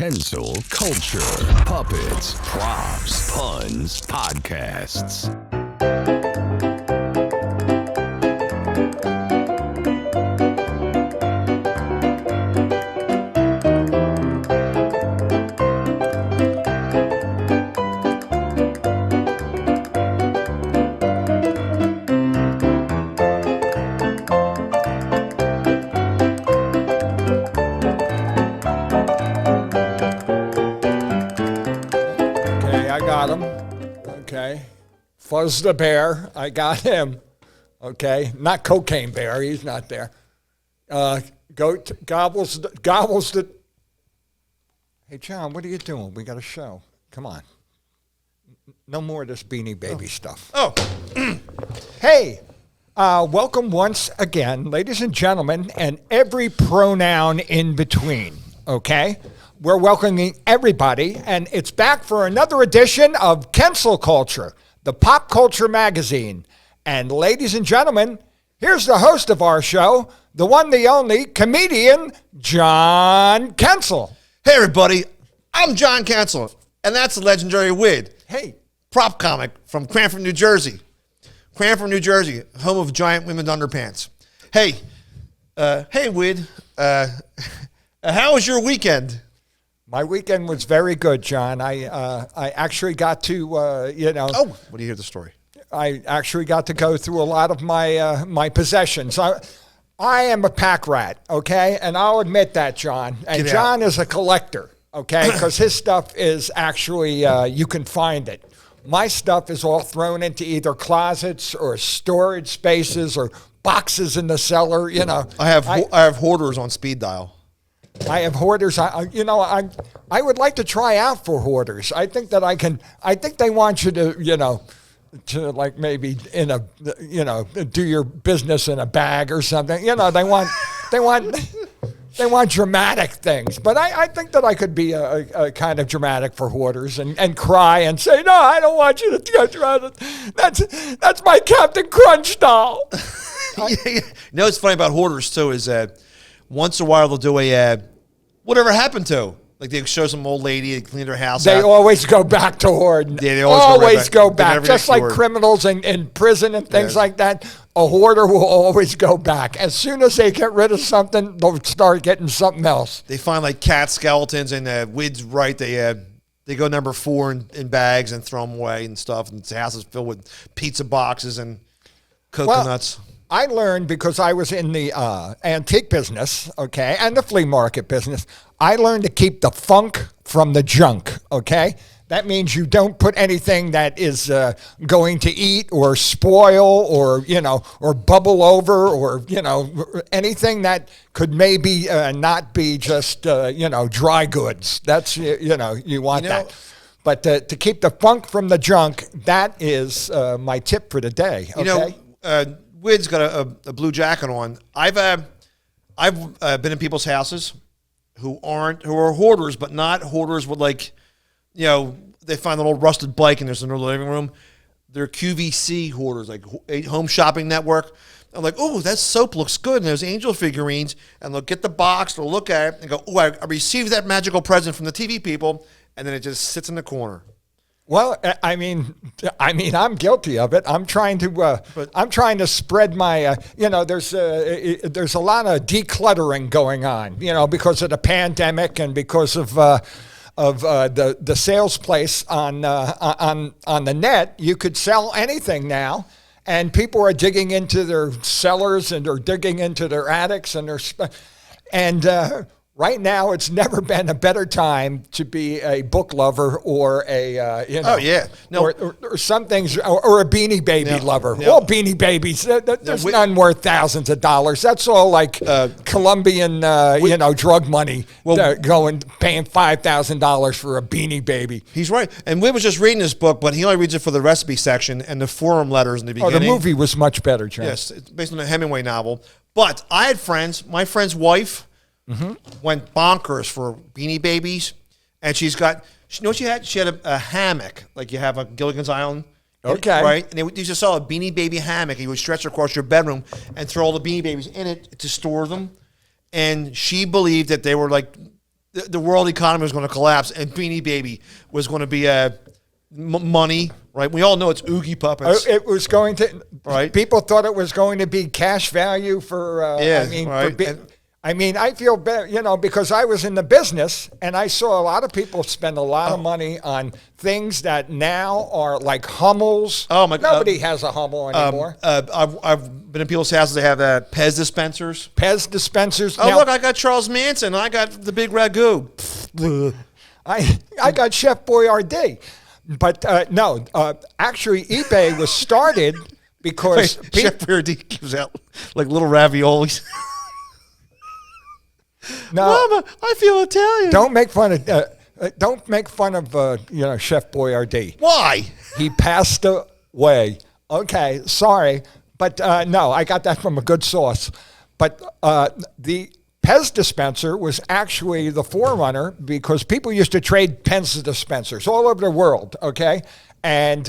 Kensil Culture, Puppets, Props, Puns, Podcasts. Okay, Fuzz the Bear, I got him. Okay, not Cocaine Bear, he's not there. Goat gobbles the. Hey John, what are you doing? We got a show. Come on. No more of this Beanie Baby stuff. Oh, hey, welcome once again, ladies and gentlemen, and every pronoun in between. Okay. We're welcoming everybody, and it's back for another edition of Kensil Culture, the pop culture magazine. And ladies and gentlemen, here's the host of our show, the one, the only, comedian, John Kensil. Hey everybody, I'm John Kensil, and that's the legendary Wid. Hey. Prop comic from Cranford, New Jersey. Cranford, New Jersey, home of giant women's underpants. Hey, Wid, how was your weekend? My weekend was very good, John. I actually got to, Oh, what do you hear the story? I actually got to go through a lot of my possessions. I am a pack rat, okay? And I'll admit that, John. And John is a collector, okay? Because his stuff is actually, you can find it. My stuff is all thrown into either closets or storage spaces or boxes in the cellar, you know. I have hoarders on speed dial. I have hoarders. I would like to try out for hoarders. I think that I can. I think they want you to, to like maybe in a, do your business in a bag or something. You know, they want dramatic things. But I think that I could be a kind of dramatic for hoarders and cry and say, no, I don't want you to get dramatic. That's my Captain Crunch doll. You know what's funny about hoarders too is once in a while they'll do a whatever happened to. Like they show some old lady, they clean her house out. They always go back to hoarding. Yeah, they always go back. Just like criminals in prison and things like that. A hoarder will always go back. As soon as they get rid of something, they'll start getting something else. They find like cat skeletons and Wid's right. They go number 4 in bags and throw them away and stuff. And the house is filled with pizza boxes and coconuts. Well, I learned because I was in the antique business, okay, and the flea market business. I learned to keep the funk from the junk, okay? That means you don't put anything that is going to eat or spoil or, or bubble over or, anything that could maybe not be just, dry goods. That's, you want that. But to keep the funk from the junk, that is my tip for the day, okay? Wid's got a blue jacket on. I've been in people's houses who are hoarders, but not hoarders with they find an old rusted bike and there's in their living room. They're QVC hoarders, like Home Shopping Network. I'm like, oh, that soap looks good, and there's angel figurines, and they'll get the box, they'll look at it, and go, oh, I received that magical present from the TV people, and then it just sits in the corner. Well, I mean, I'm guilty of it. I'm trying to spread my, there's a lot of decluttering going on, because of the pandemic and because of the sales place on the net. You could sell anything now, and people are digging into their cellars and they're digging into their attics right now, it's never been a better time to be a book lover or or some things, or a Beanie Baby lover. No. All Beanie Babies, there's none worth thousands of dollars. That's all like Colombian, drug money, paying $5,000 for a Beanie Baby. He's right. And Wid was just reading this book, but he only reads it for the recipe section and the forum letters in the beginning. Oh, the movie was much better, John. Yes, it's based on a Hemingway novel. But I had friends, my friend's wife, went bonkers for Beanie Babies, and she had a hammock, like you have a Gilligan's Island, okay, right? And they used to sell a Beanie Baby hammock, and you would stretch across your bedroom and throw all the Beanie Babies in it to store them. And she believed that they were like the world economy was going to collapse, and Beanie Baby was going to be money, right? We all know it's Oogie puppets. It was going to. Right. People thought it was going to be cash value for. I mean, I feel bad, because I was in the business and I saw a lot of people spend a lot of money on things that now are like Hummels. Oh my God! Nobody has a Hummel anymore. I've been in people's houses. They have Pez dispensers. Pez dispensers. Oh, look! I got Charles Manson. I got the Big Ragu. I got Chef Boyardee. But no, actually, eBay was started because Chef Boyardee gives out like little raviolis. No, Mama, I feel Italian. Don't make fun of Chef Boyardee. Why? He passed away. Okay, sorry, but no, I got that from a good source. But the Pez dispenser was actually the forerunner because people used to trade Pez dispensers all over the world. Okay, and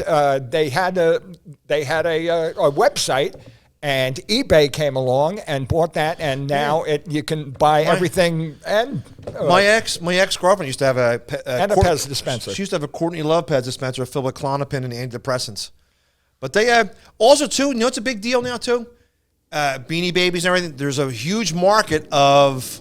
they had a website. And eBay came along and bought that, and now you can buy everything. And my ex-girlfriend used to have a Pez dispenser. She used to have a Courtney Love Pez dispenser filled with Klonopin and antidepressants. But they also too. You know, it's a big deal now too. Beanie Babies and everything. There's a huge market of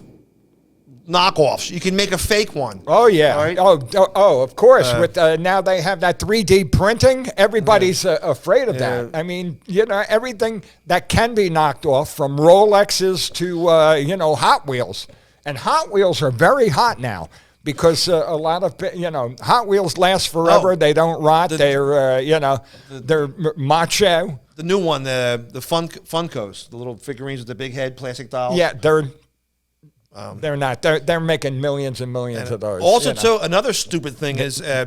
knockoffs. You can make a fake one. Oh yeah. Right? Oh, of course. With now they have that 3D printing. Everybody's afraid of that. I mean, everything that can be knocked off, from Rolexes to Hot Wheels, and Hot Wheels are very hot now because a lot of Hot Wheels last forever. Oh, they don't rot. They're they're macho. The new one, the Funkos, the little figurines with the big head, plastic dolls. Yeah, they're not. They're making millions and millions of those. Also, too, another stupid thing is they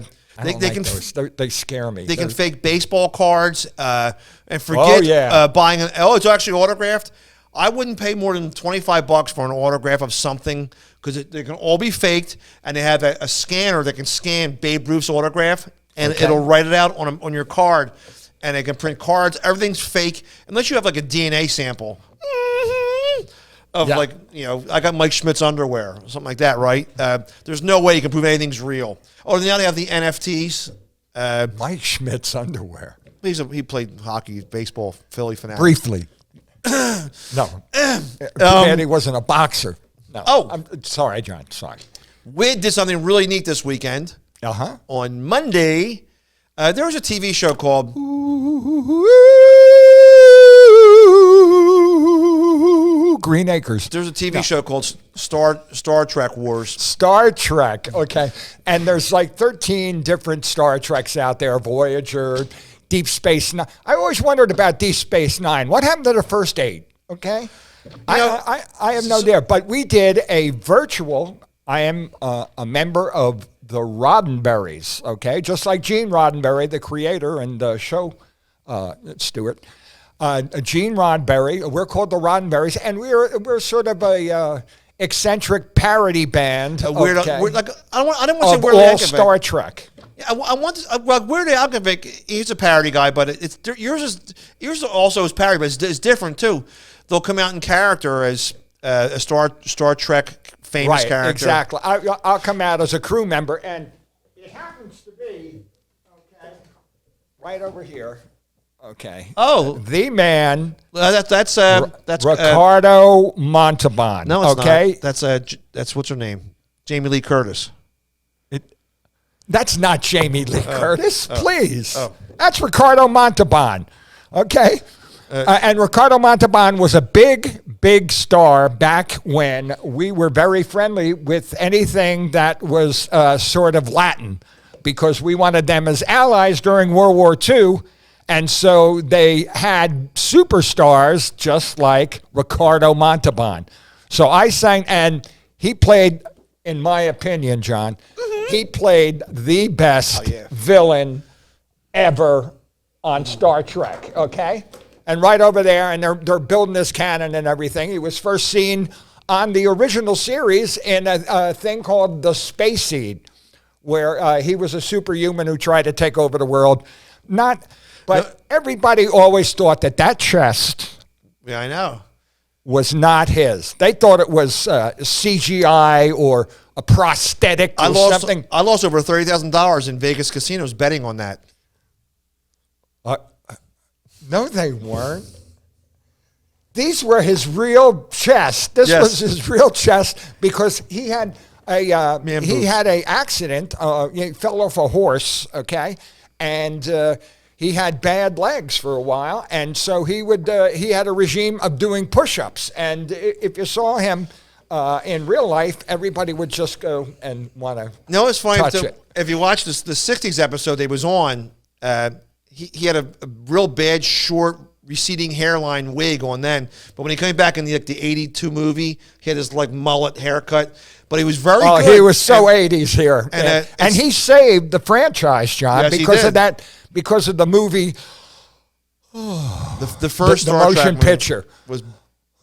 can those. They scare me. They can fake baseball cards and forget buying an. Oh, it's actually autographed. I wouldn't pay more than $25 for an autograph of something because they can all be faked, and they have a scanner that can scan Babe Ruth's autograph, and it'll write it out on your card, and they can print cards. Everything's fake unless you have like a DNA sample. Of I got Mike Schmidt's underwear, or something like that, right? There's no way you can prove anything's real. Oh, now they have the NFTs. Mike Schmidt's underwear. He played hockey, baseball, Philly fanatic. Briefly. No. And he wasn't a boxer. No. Oh. I'm sorry, John. Sorry. We did something really neat this weekend. Uh-huh. On Monday, there was a TV show called... Green Acres. There's a TV show called Star Trek Wars. Star Trek, okay. And there's like 13 different Star Treks out there. Voyager, Deep Space Nine. I always wondered about Deep Space Nine. What happened to the first 8? Okay. I have no idea. But we did a virtual. I am a member of the Roddenberrys, okay? Just like Gene Roddenberry, the creator and show steward. Gene Roddenberry, we're called the Roddenberrys, and we're sort of a eccentric parody band. Weird, okay, like I don't want to say of Weird all Al Yankovic. Star Trek. I want Weird Al Yankovic. He's a parody guy, but yours also is parody, but it's different too. They'll come out in character as a Star Trek famous character. Exactly. I'll come out as a crew member, and it happens to be right over here. Okay. Oh, the man. That's Ricardo Montalban. No, it's okay. not. That's what's her name? Jamie Lee Curtis. That's not Jamie Lee Curtis. Please. That's Ricardo Montalban. Okay. And Ricardo Montalban was a big star back when we were very friendly with anything that was sort of Latin, because we wanted them as allies during World War II. And so they had superstars just like Ricardo Montalban. So I sang, and he played, in my opinion, John, he played the best villain ever on Star Trek, okay? And right over there, and they're building this cannon and everything. He was first seen on the original series in a thing called The Space Seed, where he was a superhuman who tried to take over the world. But everybody always thought that chest. Yeah, I know. was not his. They thought it was CGI or a prosthetic or something. I lost over $30,000 in Vegas casinos betting on that. No, they weren't. These were his real chest. This was his real chest because he had a accident. He fell off a horse. Okay, and he had bad legs for a while, and so he had a regime of doing push-ups. And if you saw him in real life, everybody would just go and want to. No, it's funny. Touch it. If you watch the '60s episode they was on, he had a real bad short receding hairline wig on then. But when he came back in the '82 movie, he had his like mullet haircut. But he was very good. He was so 80s here. And he saved the franchise, John, because of that, because of the movie. The first the Star motion Trek picture was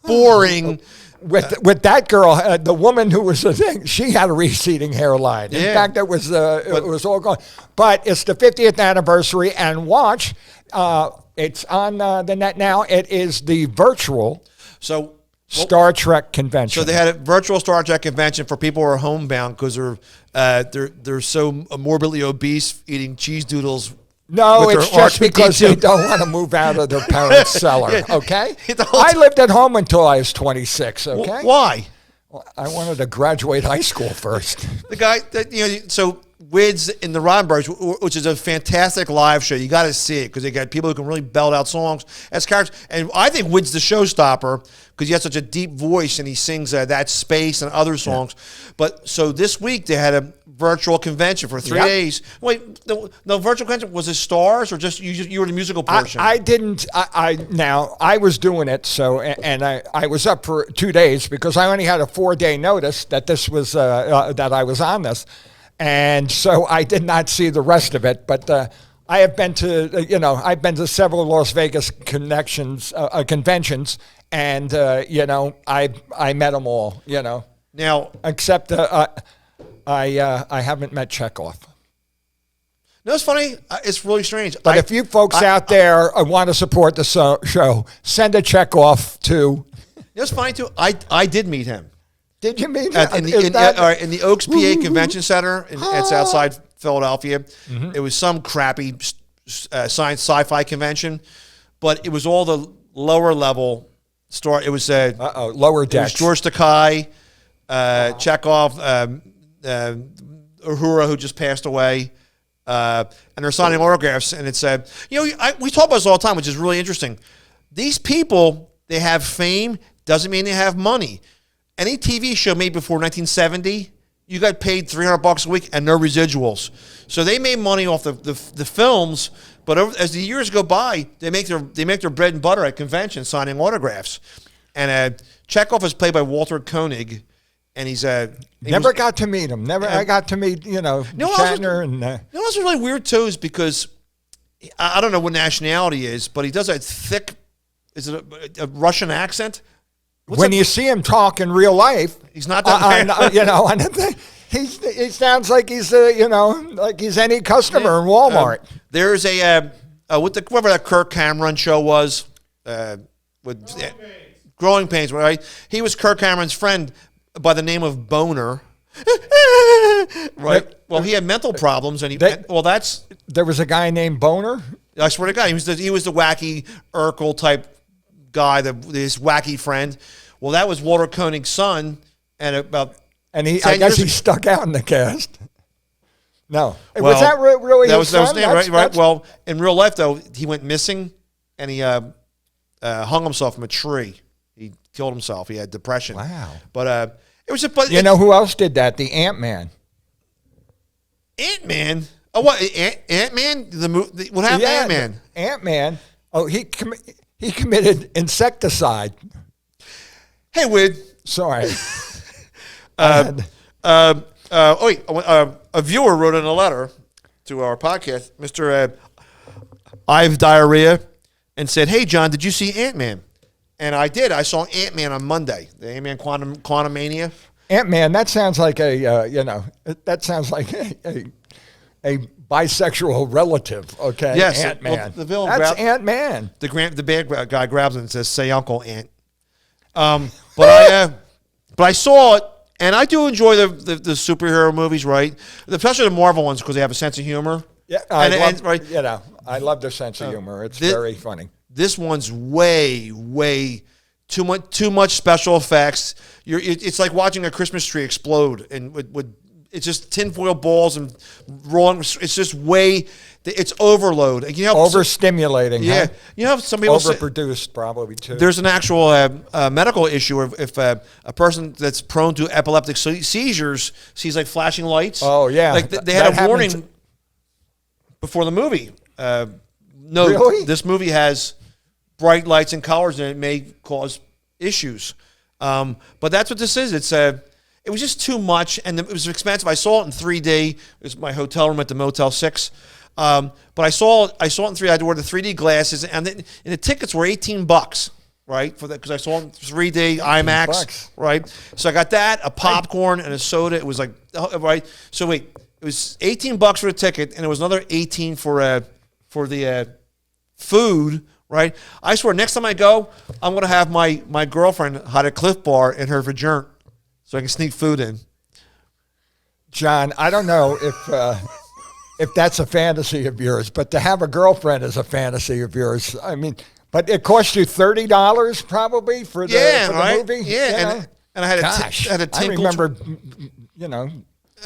boring. With that girl, the woman who was the thing, she had a receding hairline. In fact, it was all gone. But it's the 50th anniversary, and watch, it's on the net now. It is the virtual Star Trek convention. So they had a virtual Star Trek convention for people who are homebound because they're so morbidly obese, eating cheese doodles. No, it's just because they don't want to move out of their parents' cellar, okay? I lived at home until I was 26, okay? Why? Well, I wanted to graduate high school first. The guy, so Wids in the Roddenberries, which is a fantastic live show. You got to see it because they got people who can really belt out songs as characters. And I think Wids the showstopper because he has such a deep voice and he sings That Space and other songs. Yeah. But so this week they had a virtual convention for 3 days. Wait, the virtual convention, was it stars or just you were the musical portion? I didn't. I was doing it, so and I was up for 2 days because I only had a 4-day notice that this was that I was on this. And so I did not see the rest of it, but I have been to, I've been to several Las Vegas conventions, and I met them all, Now, except I haven't met Chekhov. No, it's funny. It's really strange. But if you folks out there want to support the show, send a Chekhov to. It's funny too. I did meet him. Did you meet him? In the Oaks, PA Convention Center. It's outside Philadelphia. Mm-hmm. It was some crappy science sci-fi convention, but it was all the lower level store. It was lower decks. It was George Takei, Chekhov, Uhura, who just passed away, and they're signing autographs. And it said, we talk about this all the time, which is really interesting. These people, they have fame, doesn't mean they have money. Any TV show made before 1970, you got paid $300 a week and no residuals. So they made money off the films, but as the years go by, they make their bread and butter at conventions signing autographs. And Chekhov is played by Walter Koenig, and got to meet him. I got to meet Shatner and. What's really weird too is because I don't know what nationality is, but he does a thick, is it a Russian accent? When you see him talk in real life, he's not that he sounds like he's like he's any customer in Walmart. There's whatever that Kirk Cameron show was with Growing Pains, right? He was Kirk Cameron's friend by the name of Boner, right? Well, he had mental problems, and there was a guy named Boner. I swear to God, he was the wacky Urkel type guy, his wacky friend. Well, that was Walter Koenig's son, and I guess he stuck out in the cast. No, was that really his son? Right. Well, in real life though, he went missing, and he hung himself from a tree. He killed himself. He had depression. Wow. But it was who else did that? The Ant-Man. Ant-Man. Oh, what? Ant-Man? What happened to Ant-Man? Ant-Man. Oh, he committed insecticide. Hey, Wid. Sorry. A viewer wrote in a letter to our podcast, Mr. I've diarrhea, and said, "Hey, John, did you see Ant-Man?" And I did. I saw Ant-Man on Monday. The Ant-Man Quantum Mania. Ant-Man. That sounds like a bisexual relative, okay? Yes, Ant-Man. Well, the villain That's Ant-Man. The bad guy grabs him and says, "Say, Uncle Ant." But I saw it, and I do enjoy the superhero movies, right? Especially the Marvel ones because they have a sense of humor. Yeah, Right. You know, I love their sense of humor. It's very funny. This one's way too much special effects. It's like watching a Christmas tree explode, and with it's just tinfoil balls and wrong. It's just it's overload. You know, Overstimulating. Yeah, huh? you know, some people Overproduced probably too. there's an actual medical issue if a person that's prone to epileptic seizures sees like flashing lights. Oh yeah, like they had a warning before the movie. No, really? This movie has bright lights and colors, and it may cause issues. But that's what this is. It was just too much, and it was expensive. I saw it in 3D. It was my hotel room at the Motel 6. But I saw it in 3D. I had to wear the 3D glasses, and the tickets were $18, right? For that, because I saw it in 3D IMAX, $18. right? So I got that, a popcorn, and a soda. It was like, right? So wait, it was $18 for the ticket, and it was another 18 for the food. Right, I swear. Next time I go, I'm gonna have my girlfriend hide a Cliff Bar in her vagina, so I can sneak food in. John, I don't know if that's a fantasy of yours, but to have a girlfriend is a fantasy of yours. I mean, but it cost you $30 probably for the movie. Yeah, and I had a tinkle. I remember, you know,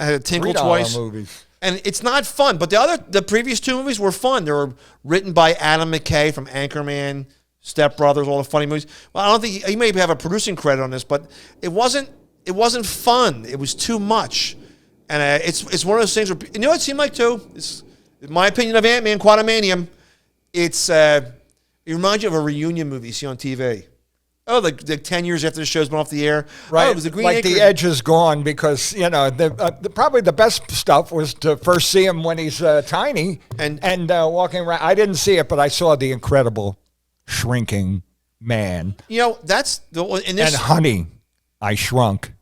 I had a tinkle $3 twice. movies. And it's not fun, but the previous two movies were fun. They were written by Adam McKay from Anchorman, Step Brothers, all the funny movies. Well, I don't think he may have a producing credit on this, but it wasn't fun. It was too much, and it's one of those things where you know what it seemed like too. It's in my opinion of Ant-Man Quantumanium. It reminds you of a reunion movie you see on TV. Oh, like 10 years after the show's been off the air. Right. Oh, it was the Green like Acre. the edge is gone because, you know, probably the best stuff was to first see him when he's tiny and walking around. I didn't see it, but I saw the incredible shrinking man. You know, that's in this. And honey, I shrunk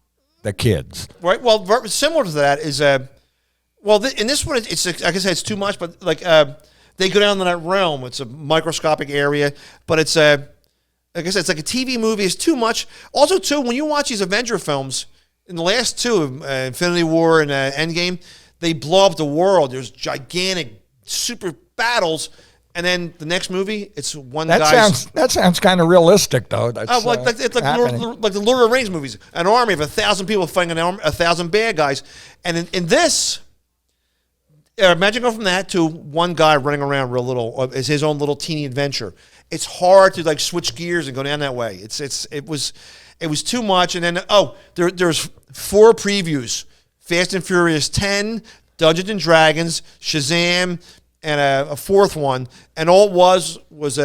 the kids. Right. Well, similar to that is, in this one, it's like I said, it's too much, but like they go down to that realm. It's a microscopic area, but it's like I said, it's like a TV movie. It's too much. Also, too, when you watch these Avenger films, in the last two, Infinity War and Endgame, they blow up the world. There's gigantic, super battles. And then the next movie, it's one guy. That sounds kind of realistic, though. That's, it's like the Lord of the Rings movies. An army of 1,000 people fighting 1,000 bad guys. And in this, imagine going from that to one guy running around real little. It's his own little teeny adventure. It's hard to like switch gears and go down that way. It was too much. And then there's 4 previews: Fast and Furious 10, Dungeons and Dragons, Shazam, and a 4th one. And all it was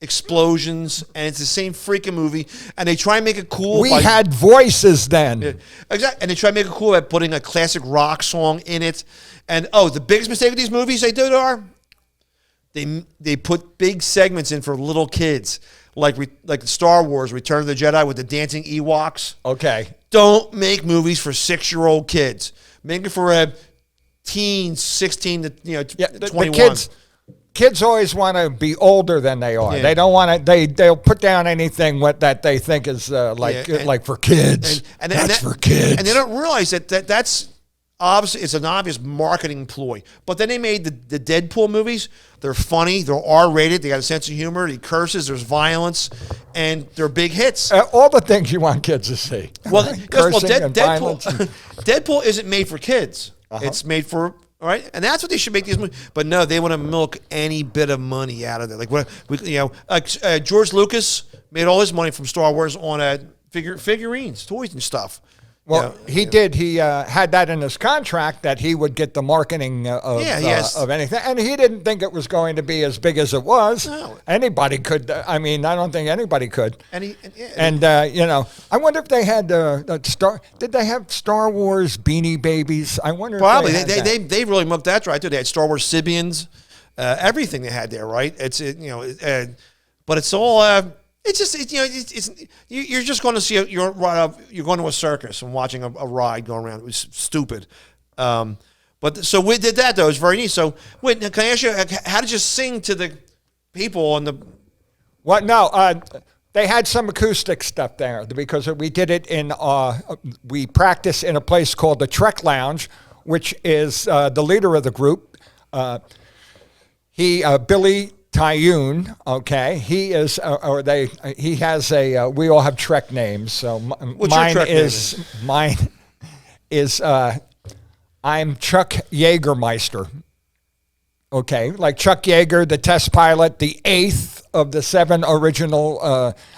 explosions, and it's the same freaking movie. And they try and make it cool. We had voices then. Yeah, exactly. And they try to make it cool by putting a classic rock song in it. And the biggest mistake of these movies they do are they put big segments in for little kids, like Star Wars: Return of the Jedi with the dancing Ewoks. Okay. Don't make movies for 6-year-old kids. Make it for teens, 16 to 21. The kids always want to be older than they are. Yeah. They don't want to. They'll put down anything that they think is like for kids. And that's for kids. And they don't realize that's obviously it's an obvious marketing ploy. But then they made the Deadpool movies. They're funny. They're R-rated. They got a sense of humor. He curses. There's violence, and they're big hits. All the things you want kids to see. Well, violence. Deadpool isn't made for kids. Uh-huh. It's made for. All right, and that's what they should make these movies. But no, they want to milk any bit of money out of it. Like George Lucas made all his money from Star Wars on figurines, toys, and stuff. Well, he did. He had that in his contract that he would get the marketing of anything, and he didn't think it was going to be as big as it was. No. Anybody could. I mean, I don't think anybody could. I wonder if they had Did they have Star Wars Beanie Babies? I wonder. Probably if they really milked that right too. They had Star Wars Sibians, everything they had there, right? But it's all. It's just you're just going to see you're going to a circus and watching a ride going around. It was stupid, but so we did that though. It was very neat. So wait, can I ask you, how did you sing to the people on the? What? No, They had some acoustic stuff there because we did it in, we practice in a place called the Trek Lounge, which is the leader of the group. Billy Tyoon, okay, he is, he has a, we all have Trek names. So mine is, I'm Chuck Jägermeister. Okay, like Chuck Yeager, the test pilot, the 8th of the 7 original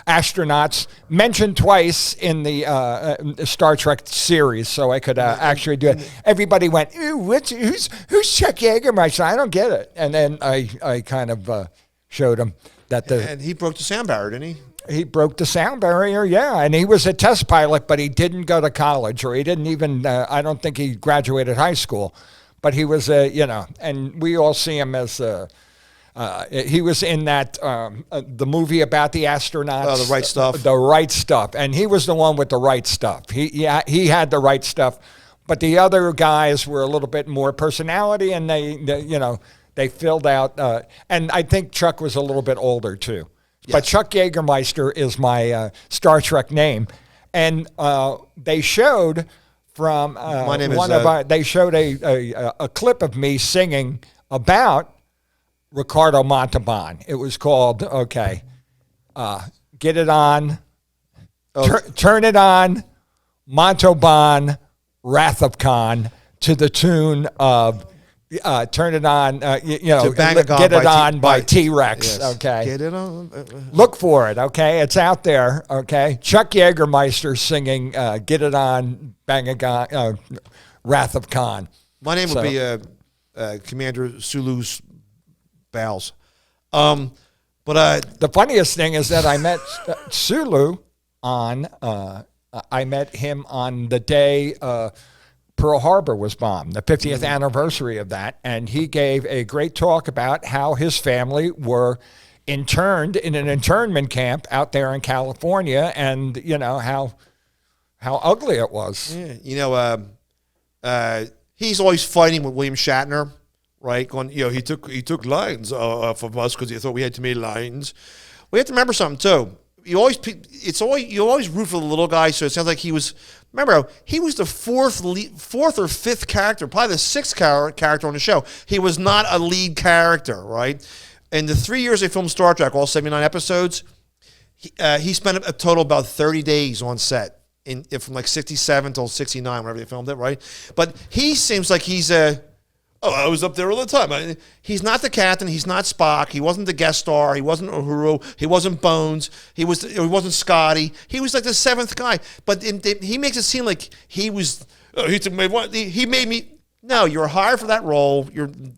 astronauts, mentioned twice in the Star Trek series, so I could actually do it. Everybody went, "Ew, who's Chuck Jägermeister? I don't get it." And then I kind of showed him that and he broke the sound barrier, didn't he? He broke the sound barrier, yeah. And he was a test pilot, but he didn't go to college, or he didn't even, I don't think he graduated high school. But he was, and we all see him as, he was in that, the movie about the astronauts. Oh, The Right Stuff. The Right Stuff. And he was the one with the right stuff. He had the right stuff. But the other guys were a little bit more personality, and they filled out, and I think Chuck was a little bit older too. Yes. But Chuck Jägermeister is my Star Trek name. And they showed... From they showed a clip of me singing about Ricardo Montalban. It was called Get It On, Turn It On, Montalban, Wrath of Khan, to the tune of Turn It On, Get It On by T-Rex. Yes. Okay, Get It On. Look for it. Okay, it's out there. Okay, Chuck Jägermeister singing "Get It On, Bang a Gong," Wrath of Khan. My name would be Commander Sulu's Bowels. But the funniest thing is that I met Sulu on. I met him on the day Pearl Harbor was bombed, the 50th anniversary of that, and he gave a great talk about how his family were interned in an internment camp out there in California, and how ugly it was. Yeah, he's always fighting with William Shatner, right? Going, he took lines from us because he thought we had too many lines. We have to remember something too. You always root for the little guy, so it sounds like he was. Remember, he was the fourth or fifth character, probably the sixth character on the show. He was not a lead character, right? In the 3 years they filmed Star Trek, all 79 episodes, he spent a total of about 30 days on set, from like 67 till 69, whenever they filmed it, right? But he seems like he's I was up there all the time. He's not the captain. He's not Spock. He wasn't the guest star. He wasn't Uhuru. He wasn't Bones. He wasn't Scotty. He was like the seventh guy. But he makes it seem like he was. He made me. No, you're hired for that role.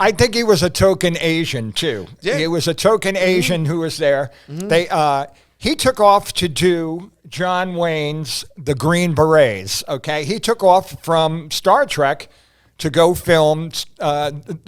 I think he was a token Asian too. Yeah. He was a token Asian who was there. Mm-hmm. He took off to do John Wayne's The Green Berets. Okay, he took off from Star Trek to go film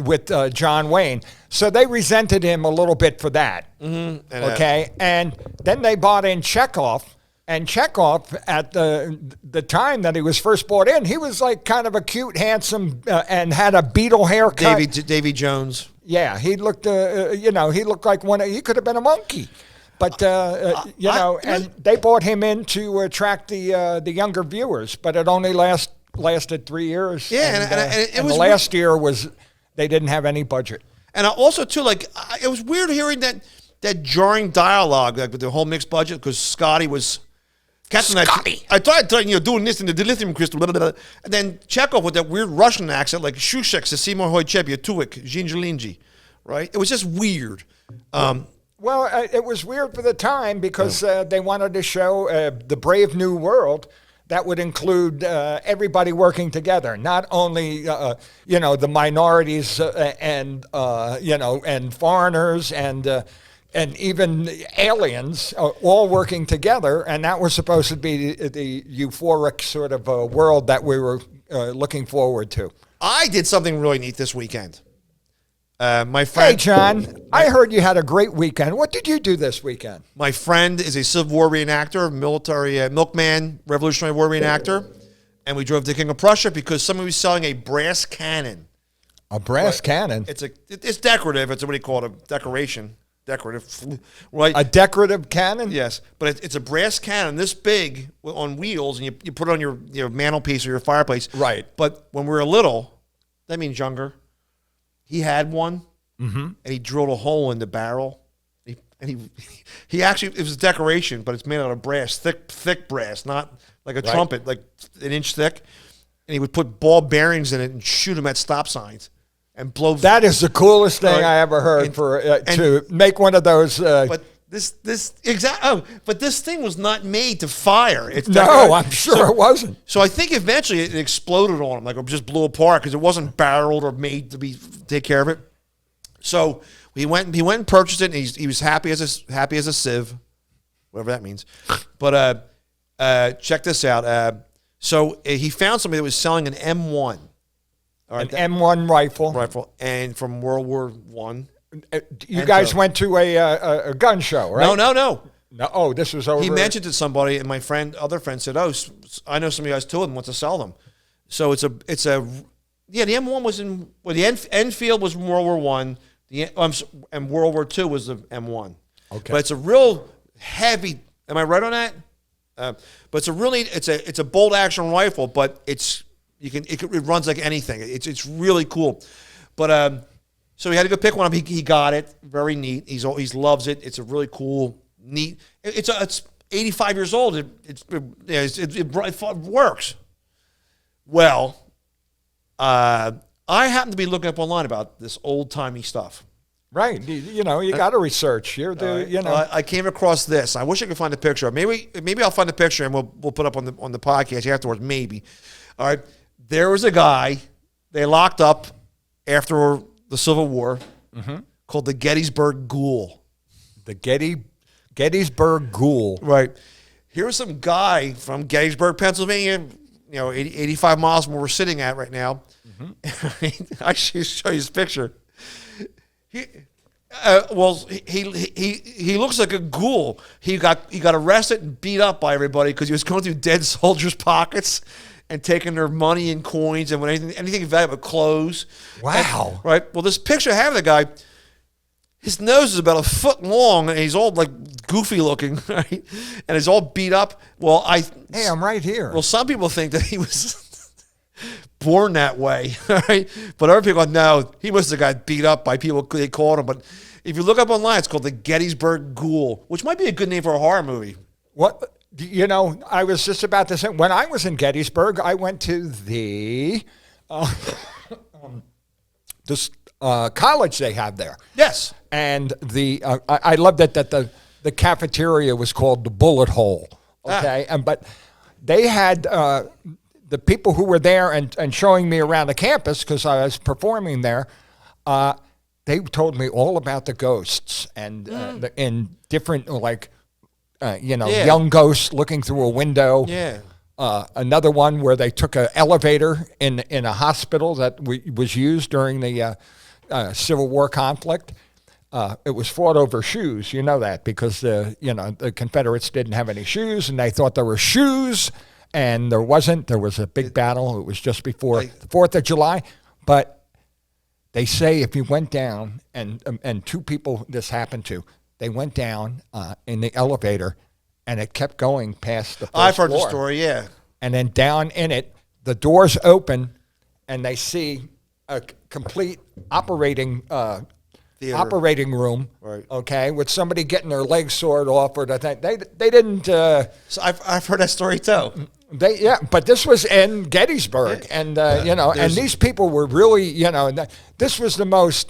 with John Wayne. So they resented him a little bit for that. Mm-hmm. Okay? And then they brought in Chekhov. And Chekhov, at the time that he was first brought in, he was like kind of a cute, handsome, and had a Beatle haircut. Davy Jones. Yeah, he looked, he looked like he could have been a monkey. But, and they brought him in to attract the younger viewers, but it only lasted 3 years. Yeah, and it was the last year was they didn't have any budget. And also too, it was weird hearing that jarring dialogue, with the whole mixed budget, because Scotty was Captain. Scotty. I tried doing this in the dilithium crystal, blah, blah, blah. And then Chekhov with that weird Russian accent, like Shushek, Simo Hojchebia, Tuik, Zinjalinji, right? It was just weird. Well, it was weird for the time because they wanted to show the brave new world. That would include everybody working together, not only the minorities and foreigners and even aliens all working together, and that was supposed to be the euphoric sort of world that we were looking forward to. I did something really neat this weekend. My friend, hey, John, I heard you had a great weekend. What did you do this weekend? My friend is a Civil War reenactor, military milkman, Revolutionary War reenactor, and we drove to King of Prussia because somebody was selling a brass cannon. A brass cannon? It's decorative. It's what do you call it? A decoration. decorative, right? A decorative cannon? Yes, but it's a brass cannon this big on wheels, and you put it on your mantelpiece or your fireplace. Right. But when we were little, that means younger, he had one, and he drilled a hole in the barrel. He actually, it was a decoration, but it's made out of brass, thick brass, not like a trumpet, like an inch thick. And he would put ball bearings in it and shoot them at stop signs and blow. That is the coolest thing I ever heard to make one of those. But this thing was not made to fire. No, I'm sure it wasn't. So I think eventually it exploded on him, like it just blew apart because it wasn't barreled or made to take care of it. So he went and purchased it, and he was happy as a sieve, whatever that means. But check this out. So he found somebody that was selling an M1. All right, An M1 rifle. And from World War I. You guys went to a gun show, right? No. No. Oh, this was over. He mentioned it to somebody, and my other friend said, "Oh, I know somebody who has two of them, wants to sell them." So the M1 was the Enfield was from World War I. And World War II was the M1. Okay. But it's a real heavy. Am I right on that? But it's a bolt action rifle, but it runs like anything. It's really cool. But so he had to go pick one up. He got it. Very neat. He loves it. It's a really cool, neat. It's 85 years old. It works. Well, I happen to be looking up online about this old-timey stuff. Right. You got to research. I came across this. I wish I could find a picture. Maybe I'll find a picture and we'll put up on the podcast afterwards, maybe. All right. There was a guy they locked up after the Civil War called the Gettysburg Ghoul. The Gettysburg Ghoul. Right. Here's some guy from Gettysburg, Pennsylvania, 85 miles from where we're sitting at right now. I should show you his picture. He looks like a ghoul. He got arrested and beat up by everybody because he was going through dead soldiers' pockets and taking their money and coins and anything valuable, clothes. Wow. Right. Well, this picture I have of the guy, his nose is about a foot long and he's all like goofy looking, right? And he's all beat up. Well, I'm right here. Well, some people think that he was born that way, right? But other people go, no, he must have got beat up by people they called him. But if you look up online, it's called the Gettysburg Ghoul, which might be a good name for a horror movie. What? I was just about to say, when I was in Gettysburg, I went to the this college they have there. Yes. And I loved it that the cafeteria was called the Bullet Hole. Okay, but they had the people who were there and showing me around the campus because I was performing there. They told me all about the ghosts and in different young ghosts looking through a window. Yeah. Another one where they took an elevator in a hospital that was used during the Civil War conflict. It was fought over shoes, you know that, because the Confederates didn't have any shoes, and they thought there were shoes, and there wasn't. There was a big battle. It was just before the 4th of July, but they say if you went down, and two people this happened to, they went down in the elevator, and it kept going past the first I've heard floor. the story, yeah. And then down in it, the doors open, and they see a complete operating room, right? Okay, with somebody getting their legs sawed off, or they didn't. So I've heard that story too. But this was in Gettysburg, and and these people were really, this was the most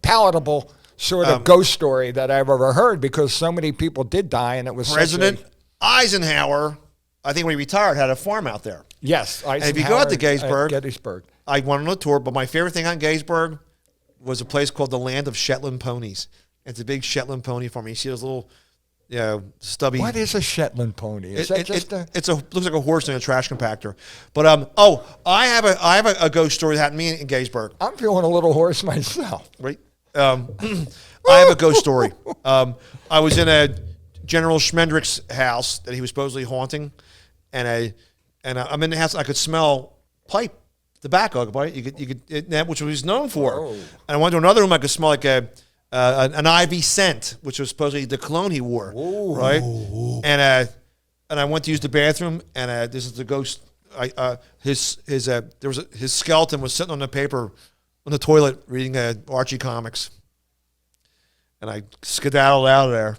palatable sort of ghost story that I've ever heard, because so many people did die, and it was President Eisenhower, I think when he retired, had a farm out there. Yes, and if you go out to Gettysburg, I went on a tour, but my favorite thing on Gettysburg was a place called the Land of Shetland Ponies. It's a big Shetland pony farm. You see those little, stubby. What is a Shetland pony? Is that just looks like a horse in a trash compactor. But I have a ghost story that happened to me in Gettysburg. I'm feeling a little hoarse myself. Right. I have a ghost story. I was in a General Schmendrick's house that he was supposedly haunting, and I'm in the house. And I could smell tobacco, right? You could which he was known for. Whoa. And I went to another room. I could smell like a an Ivy scent, which was supposedly the cologne he wore, right? And I went to use the bathroom, and this is the ghost. His skeleton was sitting on the paper on the toilet reading Archie comics, and I skedaddled out of there.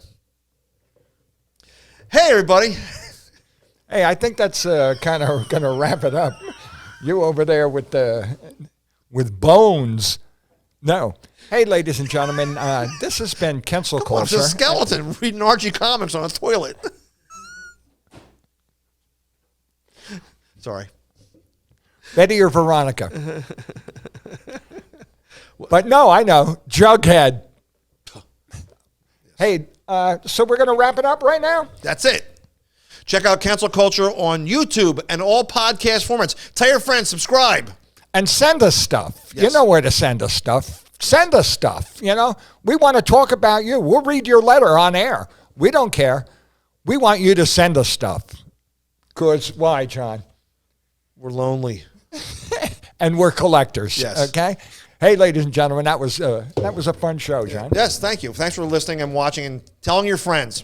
Hey, everybody. Hey, I think that's kind of going to wrap it up. You over there with bones. No. Hey, ladies and gentlemen, this has been Kensil Culture. It's a skeleton reading Archie comics on a toilet. Sorry. Betty or Veronica? But no, I know. Jughead. Hey, so we're going to wrap it up right now? That's it. Check out Cancel Culture on YouTube and all podcast formats. Tell your friends, subscribe. And send us stuff. Yes. You know where to send us stuff. Send us stuff, you know. We want to talk about you. We'll read your letter on air. We don't care. We want you to send us stuff. Because why, John? We're lonely. And we're collectors, Yes. okay? Hey, ladies and gentlemen, that was a fun show, John. Yes, thank you. Thanks for listening and watching and telling your friends.